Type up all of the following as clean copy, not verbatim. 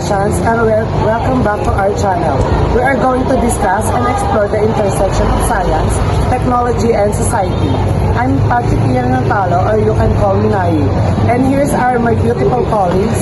Congratulations and welcome back to our channel. We are going to discuss and explore the intersection of science, technology, and society. I'm Patrick Natalo, or you can call me Nai. And here's my beautiful colleagues,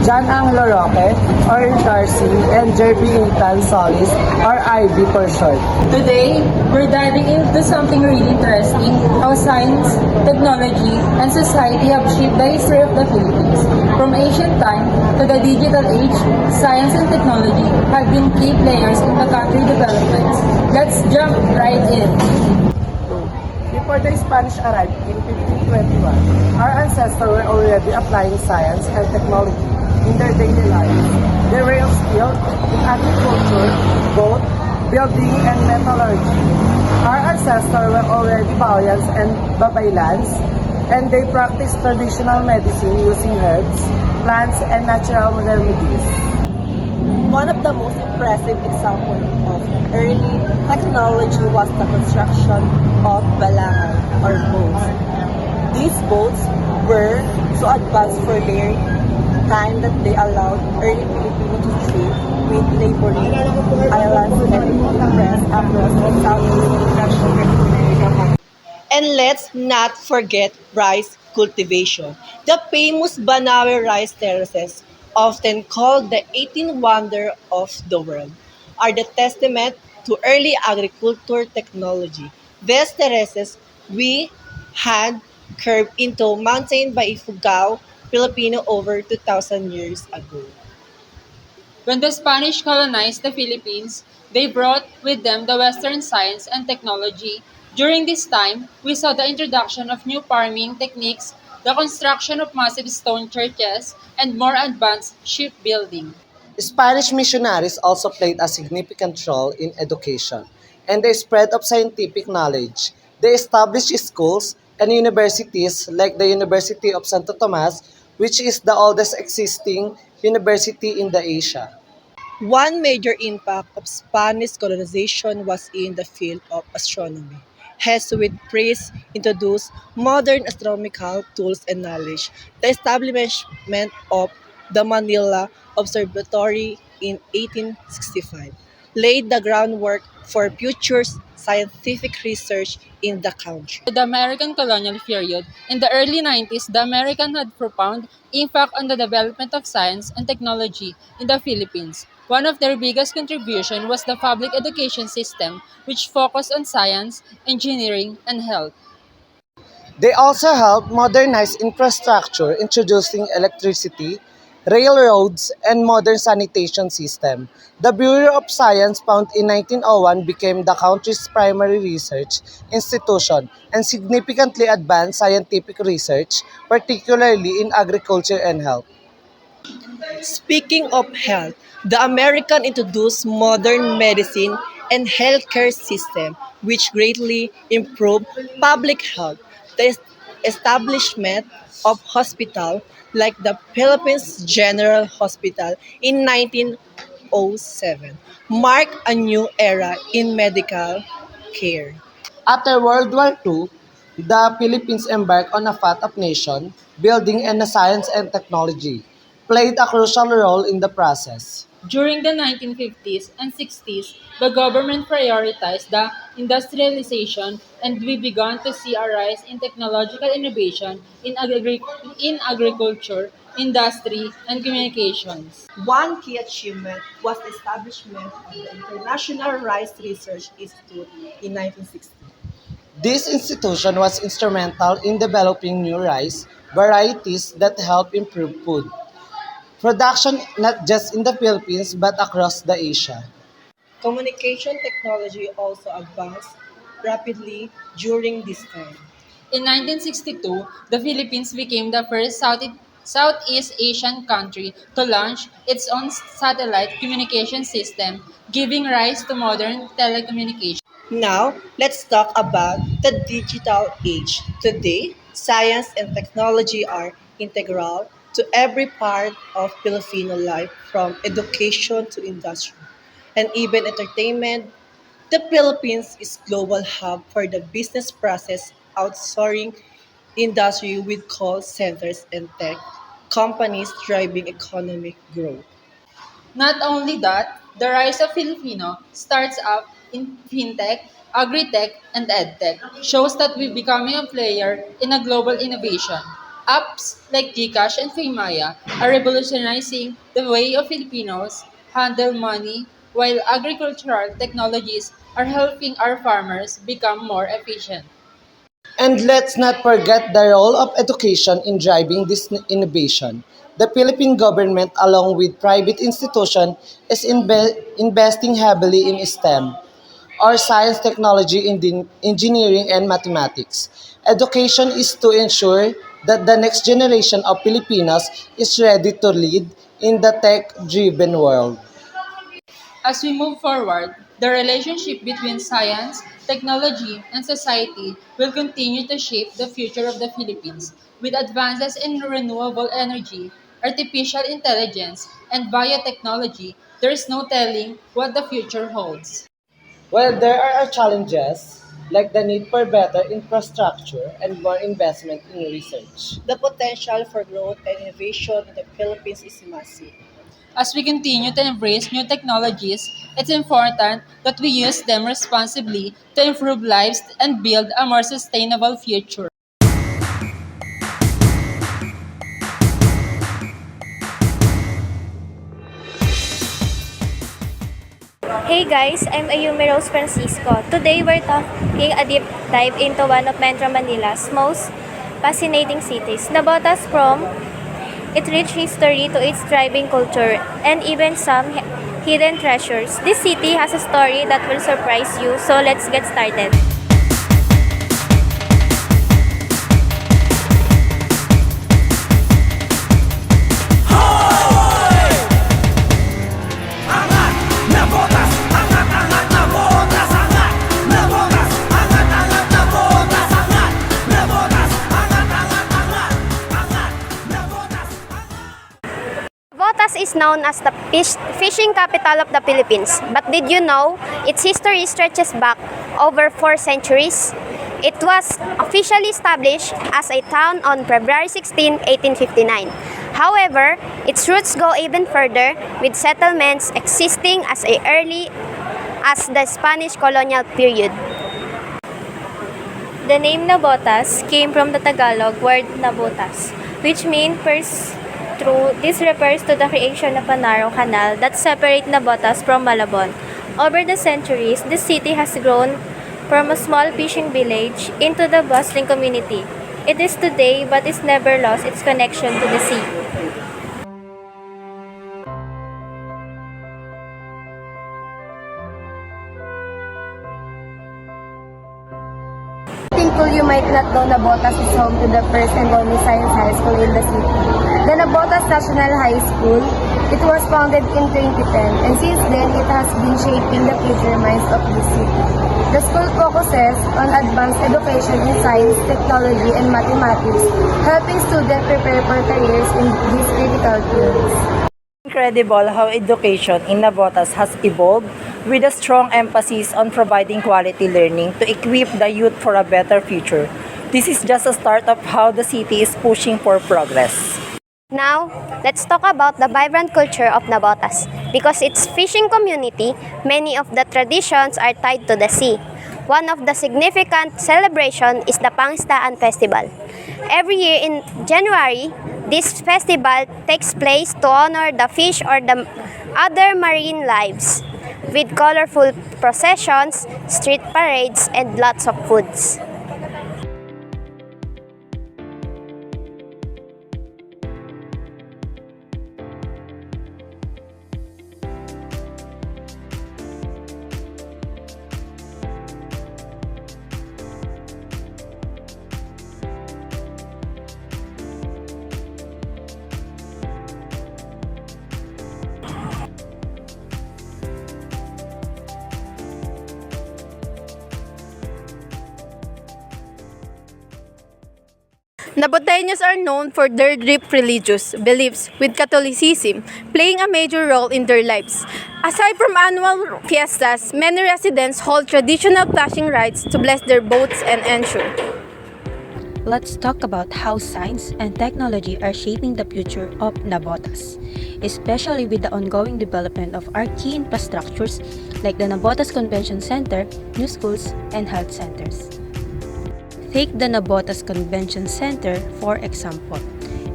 John Angelo Roque, or Darcy, and Jerby Intan Solis, or IB for short. Today, we're diving into something really interesting, how science, technology, and society have shaped the history of the Philippines. From ancient time to the digital age, science and technology have been key players in the country's development. Let's jump right in. Before the Spanish arrived in 1521, our ancestors were already applying science and technology in their daily lives. They were skilled in agriculture, both building and metallurgy. Our ancestors were already Bayans and Babaylans, and they practiced traditional medicine using herbs, plants, and natural remedies. One of the most impressive examples of early technology was the construction of balangan or boats. These boats were so advanced for their time that they allowed early Filipinos to trade with neighboring islands and press across Southeast Asia. And let's not forget rice cultivation. The famous Banawe rice terraces, often called the 18th wonder of the world, are the testament to early agriculture technology. These terraces we had curved into mountain by Ifugao, Filipino over 2,000 years ago. When the Spanish colonized the Philippines, they brought with them the Western science and technology. During this time, we saw the introduction of new farming techniques, the construction of massive stone churches, and more advanced shipbuilding. Spanish missionaries also played a significant role in education and the spread of scientific knowledge. They established schools and universities like the University of Santo Tomas, which is the oldest existing university in the Asia. One major impact of Spanish colonization was in the field of astronomy. Jesuit priests introduced modern astronomical tools and knowledge. The establishment of the Manila Observatory in 1865 laid the groundwork for future scientific research in the country. The American colonial period, in the early 90s, the Americans had profound impact on the development of science and technology in the Philippines. One of their biggest contributions was the public education system, which focused on science, engineering, and health. They also helped modernize infrastructure, introducing electricity, railroads, and modern sanitation system. The Bureau of Science, founded in 1901, became the country's primary research institution and significantly advanced scientific research, particularly in agriculture and health. Speaking of health, the American introduced modern medicine and healthcare system which greatly improved public health. The establishment of hospital like the Philippines General Hospital in 1907 marked a new era in medical care. After World War II, the Philippines embarked on a path of nation building and science and technology, played a crucial role in the process. During the 1950s and 60s, the government prioritized the industrialization and we began to see a rise in technological innovation in agriculture, industry, and communications. One key achievement was the establishment of the International Rice Research Institute in 1960. This institution was instrumental in developing new rice varieties that help improve food production not just in the Philippines but across the Asia. Communication technology also advanced rapidly during this time. In 1962, the Philippines became the first Southeast Asian country to launch its own satellite communication system, giving rise to modern telecommunications. Now, let's talk about the digital age. Today, science and technology are integral to every part of Filipino life from education to industry and even entertainment. The Philippines is global hub for the business process outsourcing industry with call centers and tech companies driving economic growth. Not only that, the rise of Filipino startups in fintech, agri-tech, and edtech shows that we're becoming a player in a global innovation. Apps like Gcash and Paymaya are revolutionizing the way of Filipinos handle money, while agricultural technologies are helping our farmers become more efficient. And let's not forget the role of education in driving this innovation. The Philippine government, along with private institutions, is investing heavily in STEM, or science, technology, engineering, and mathematics. Education is to ensure that the next generation of Filipinos is ready to lead in the tech-driven world. As we move forward, the relationship between science, technology, and society will continue to shape the future of the Philippines. With advances in renewable energy, artificial intelligence, and biotechnology, there is no telling what the future holds. While there are challenges, like the need for better infrastructure and more investment in research. The potential for growth and innovation in the Philippines is massive. As we continue to embrace new technologies, it's important that we use them responsibly to improve lives and build a more sustainable future. Hey guys, I'm Ayumi Rose Francisco. Today we're taking a deep dive into one of Metro Manila's most fascinating cities, Nabotas, from its rich history to its thriving culture and even some hidden treasures. This city has a story that will surprise you, so let's get started. Botas is known as the fishing capital of the Philippines. But did you know its history stretches back over 4 centuries? It was officially established as a town on February 16, 1859. However, its roots go even further, with settlements existing as early as the Spanish colonial period. The name Nabotas came from the Tagalog word nabotas, which means first through. This refers to the creation of a narrow canal that separates Nabotas from Malabon. Over the centuries, the city has grown from a small fishing village into the bustling community it is today, but it's never lost its connection to the sea. Thankful you might not know Nabotas is home to the first and only science high school in the city. The Nabotas National High School, it was founded in 2010 and since then it has been shaping the future minds of the city. The school focuses on advanced education in science, technology, and mathematics, helping students prepare for careers in these critical fields. Incredible how education in Navotas has evolved with a strong emphasis on providing quality learning to equip the youth for a better future. This is just a start of how the city is pushing for progress. Now, let's talk about the vibrant culture of Nabotas. Because its fishing community, many of the traditions are tied to the sea. One of the significant celebrations is the Pangstaan Festival. Every year in January, this festival takes place to honor the fish or the other marine lives, with colorful processions, street parades, and lots of foods. Naboteños are known for their deep religious beliefs, with Catholicism playing a major role in their lives. Aside from annual fiestas, many residents hold traditional flashing rites to bless their boats and ensure. let's talk about how science and technology are shaping the future of Navotas, especially with the ongoing development of our key infrastructures like the Navotas Convention Center, new schools, and health centers. Take the Navotas Convention Center, for example.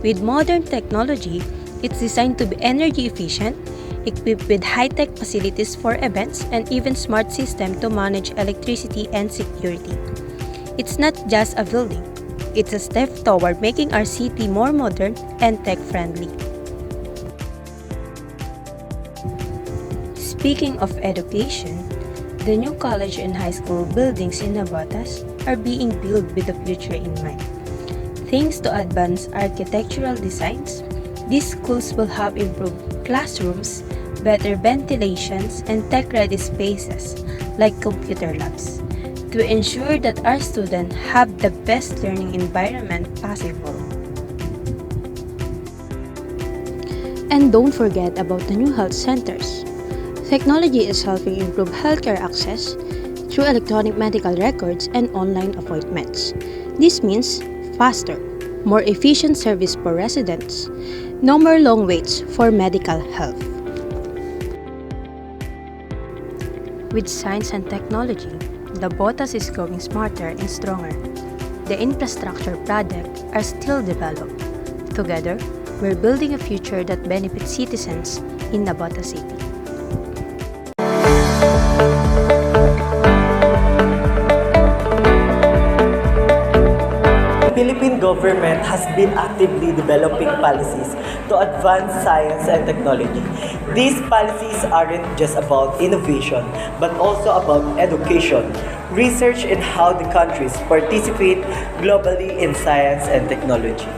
With modern technology, it's designed to be energy efficient, equipped with high-tech facilities for events, and even smart system to manage electricity and security. It's not just a building, it's a step toward making our city more modern and tech-friendly. Speaking of education, the new college and high school buildings in Navotas are being built with the future in mind. Thanks to advanced architectural designs, these schools will have improved classrooms, better ventilations, and tech-ready spaces like computer labs to ensure that our students have the best learning environment possible. And don't forget about the new health centers. Technology is helping improve healthcare access through electronic medical records and online appointments. This means faster, more efficient service for residents. No more long waits for medical help. With science and technology, the Botas is growing smarter and stronger. The infrastructure projects are still developed. Together, we're building a future that benefits citizens in Navotas City. The Philippine government has been actively developing policies to advance science and technology. These policies aren't just about innovation, but also about education, research, and how the countries participate globally in science and technology.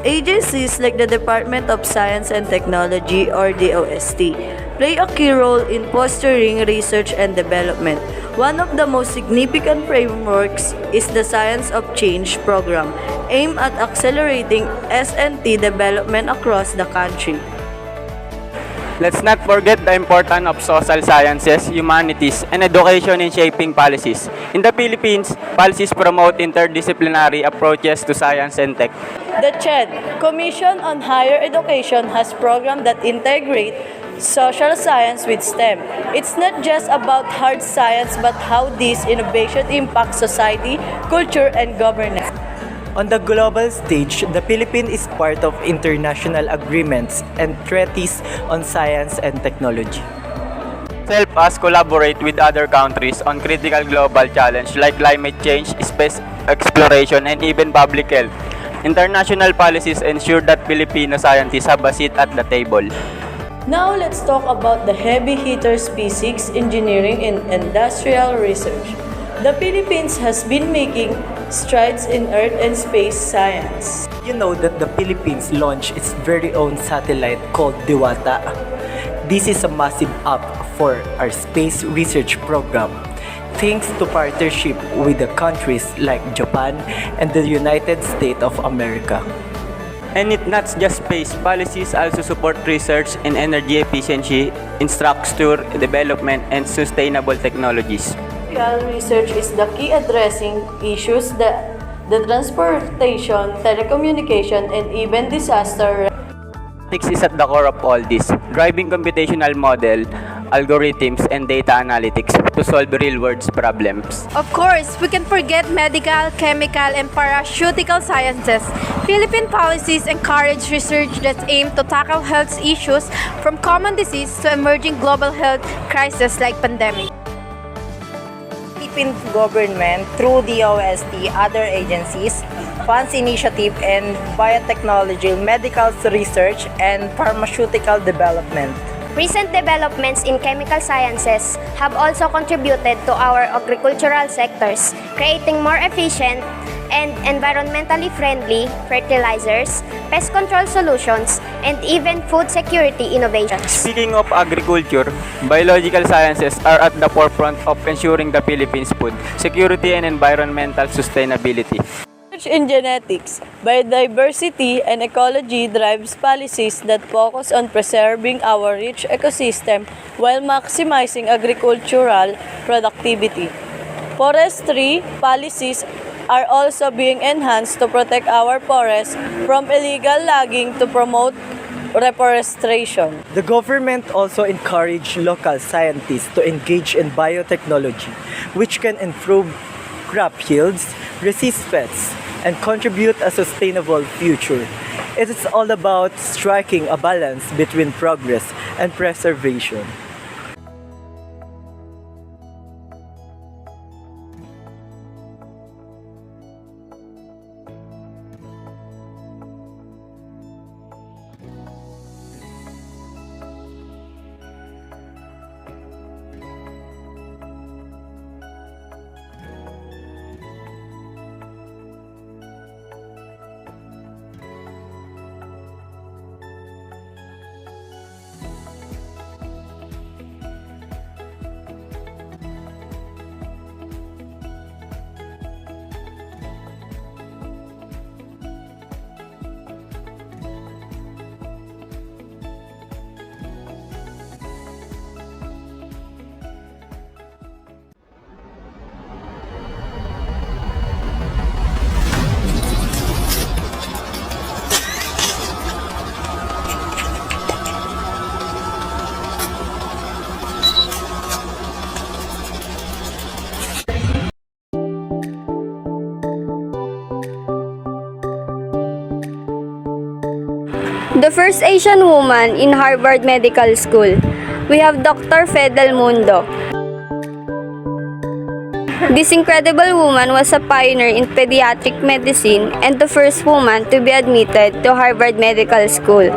Agencies like the Department of Science and Technology or DOST play a key role in fostering research and development. One of the most significant frameworks is the Science of Change program, aimed at accelerating S&T development across the country. Let's not forget the importance of social sciences, humanities, and education in shaping policies. In the Philippines, policies promote interdisciplinary approaches to science and tech. The CHED, Commission on Higher Education, has programs that integrate social science with STEM. It's not just about hard science, but how this innovation impacts society, culture, and governance. On the global stage, the Philippines is part of international agreements and treaties on science and technology. Help us collaborate with other countries on critical global challenges like climate change, space exploration, and even public health. International policies ensure that Filipino scientists have a seat at the table. Now let's talk about the heavy hitters physics, engineering, and industrial research. The Philippines has been making strides in earth and space science. You know that the Philippines launched its very own satellite called Diwata. This is a massive up for our space research program, thanks to partnership with the countries like Japan and the United States of America. And it's not just space, policies also support research in energy efficiency, infrastructure development, and sustainable technologies. Research is the key addressing issues that the transportation, telecommunication, and even disaster. Ethics is at the core of all this, driving computational model, algorithms, and data analytics to solve real-world problems. Of course, we can forget medical, chemical, and pharmaceutical sciences. Philippine policies encourage research that aim to tackle health issues from common disease to emerging global health crises like pandemic. Philippine government through DOST, other agencies, funds initiative in biotechnology, medical research, and pharmaceutical development. Recent developments in chemical sciences have also contributed to our agricultural sectors, creating more efficient and environmentally friendly fertilizers, pest control solutions, and even food security innovations. Speaking of agriculture, biological sciences are at the forefront of ensuring the Philippines' food security and environmental sustainability. Research in genetics, biodiversity, and ecology drives policies that focus on preserving our rich ecosystem while maximizing agricultural productivity. Forestry policies are also being enhanced to protect our forests from illegal logging to promote reforestation. The government also encouraged local scientists to engage in biotechnology, which can improve crop yields, resist pests, and contribute a sustainable future. It is all about striking a balance between progress and preservation. The first Asian woman in Harvard Medical School. We have Dr. Fidel Mundo. This incredible woman was a pioneer in pediatric medicine and the first woman to be admitted to Harvard Medical School.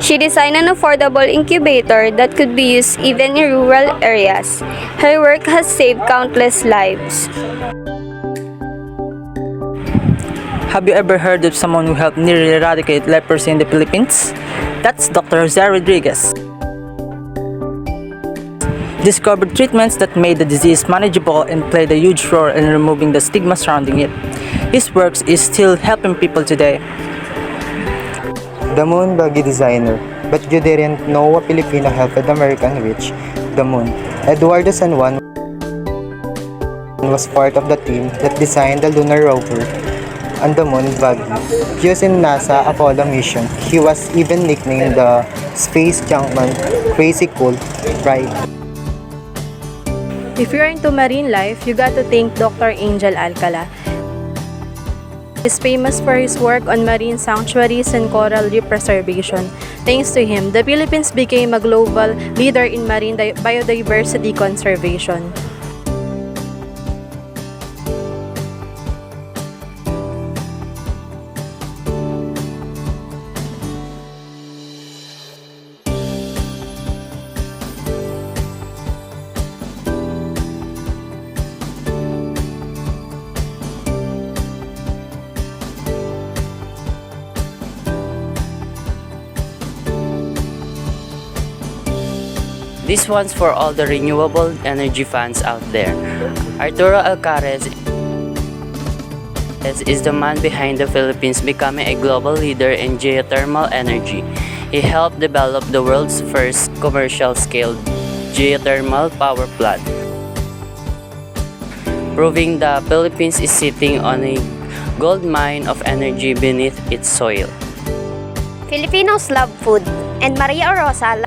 She designed an affordable incubator that could be used even in rural areas. Her work has saved countless lives. Have you ever heard of someone who helped nearly eradicate leprosy in the Philippines? That's Dr. Jose Rodriguez. Discovered treatments that made the disease manageable and played a huge role in removing the stigma surrounding it. His work is still helping people today. The moon buggy designer, but you didn't know a Filipino helped American reach the moon. Eduardo San Juan was part of the team that designed the lunar rover and the moon buggy used in NASA Apollo mission. He was even nicknamed the Space Junkman. Crazy cool, right? If you're into marine life, you got to thank Dr. Angel Alcala. He's famous for his work on marine sanctuaries and coral reef preservation. Thanks to him, the Philippines became a global leader in marine biodiversity conservation. This one's for all the renewable energy fans out there. Arturo Alcaraz is the man behind the Philippines becoming a global leader in geothermal energy. He helped develop the world's first commercial-scale geothermal power plant, proving the Philippines is sitting on a gold mine of energy beneath its soil. Filipinos love food, and Maria Rosa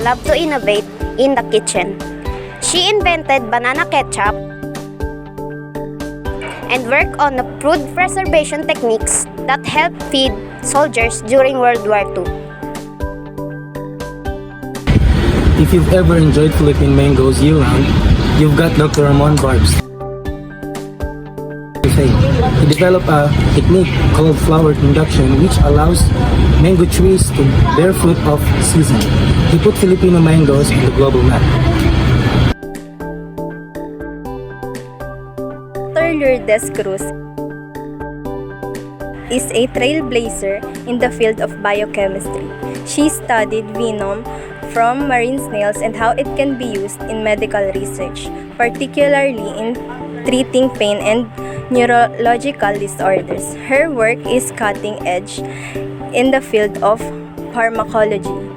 love to innovate in the kitchen. She invented banana ketchup and worked on the food preservation techniques that helped feed soldiers during World War II. If you've ever enjoyed Philippine mangoes year-round, you've got Dr. Ramon Barbs. He developed a technique called flower induction which allows mango trees to bear fruit off season. He put Filipino mangoes on the global map. Dr. Lourdes Cruz is a trailblazer in the field of biochemistry. She studied venom from marine snails and how it can be used in medical research, particularly in treating pain and neurological disorders. Her work is cutting edge in the field of pharmacology.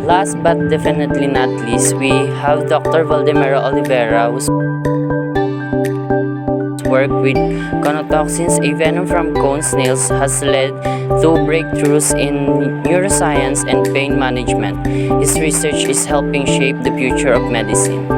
Last but definitely not least, we have Dr. Valdemiro Oliveira, whose work with conotoxins, a venom from cone snails, has led to breakthroughs in neuroscience and pain management. His research is helping shape the future of medicine.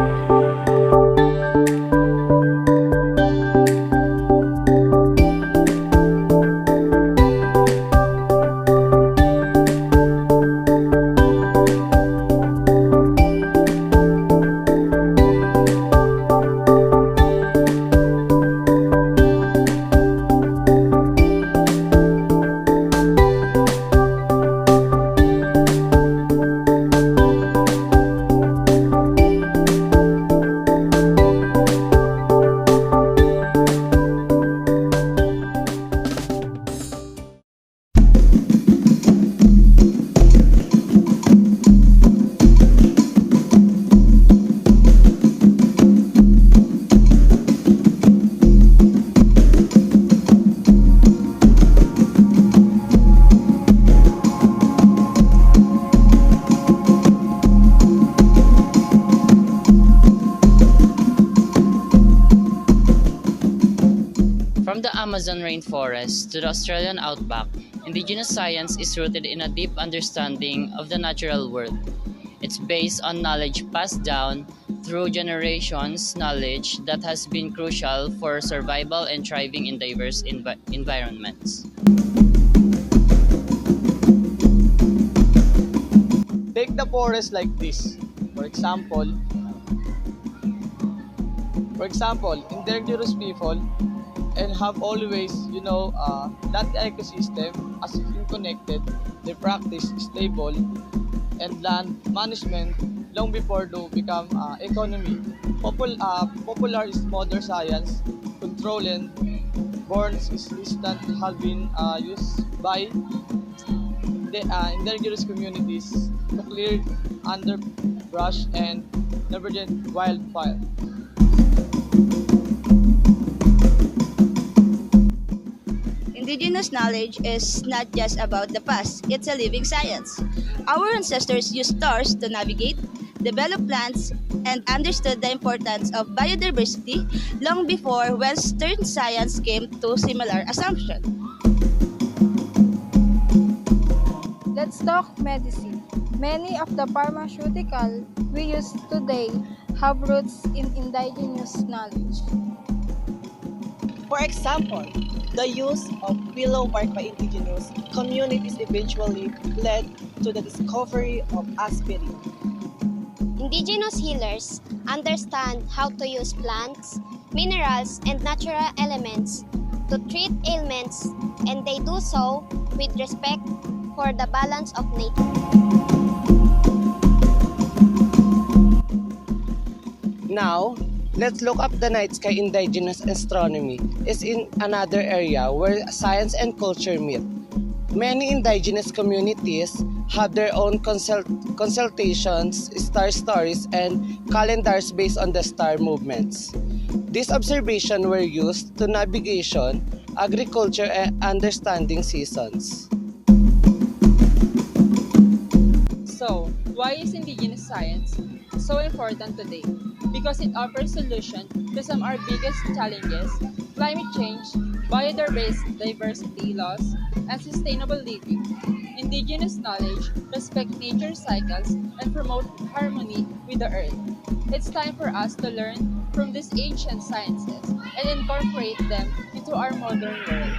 From the Amazon rainforest to the Australian outback, indigenous science is rooted in a deep understanding of the natural world. It's based on knowledge passed down through generations, knowledge that has been crucial for survival and thriving in diverse environments. Take the forest like this. For example, indigenous people and have always, that ecosystem as connected, they practice stable and land management long before they become economy. Popular is modern science, controlling burns is instant have been used by the indigenous communities to clear underbrush and prevent wildfire. Indigenous knowledge is not just about the past, it's a living science. Our ancestors used stars to navigate, develop plants, and understood the importance of biodiversity long before Western science came to similar assumptions. Let's talk medicine. Many of the pharmaceutical we use today have roots in indigenous knowledge. For example, the use of willow bark by indigenous communities eventually led to the discovery of aspirin. Indigenous healers understand how to use plants, minerals, and natural elements to treat ailments, and they do so with respect for the balance of nature. Now, let's look up the night sky. Indigenous astronomy is in another area where science and culture meet. Many indigenous communities have their own consultations, star stories, and calendars based on the star movements. These observations were used to navigation, agriculture, and understanding seasons. So, why is indigenous science so important today? Because it offers solutions to some of our biggest challenges: climate change, biodiversity loss, and sustainable living. Indigenous knowledge respect nature cycles and promote harmony with the earth. It's time for us to learn from these ancient sciences and incorporate them into our modern world.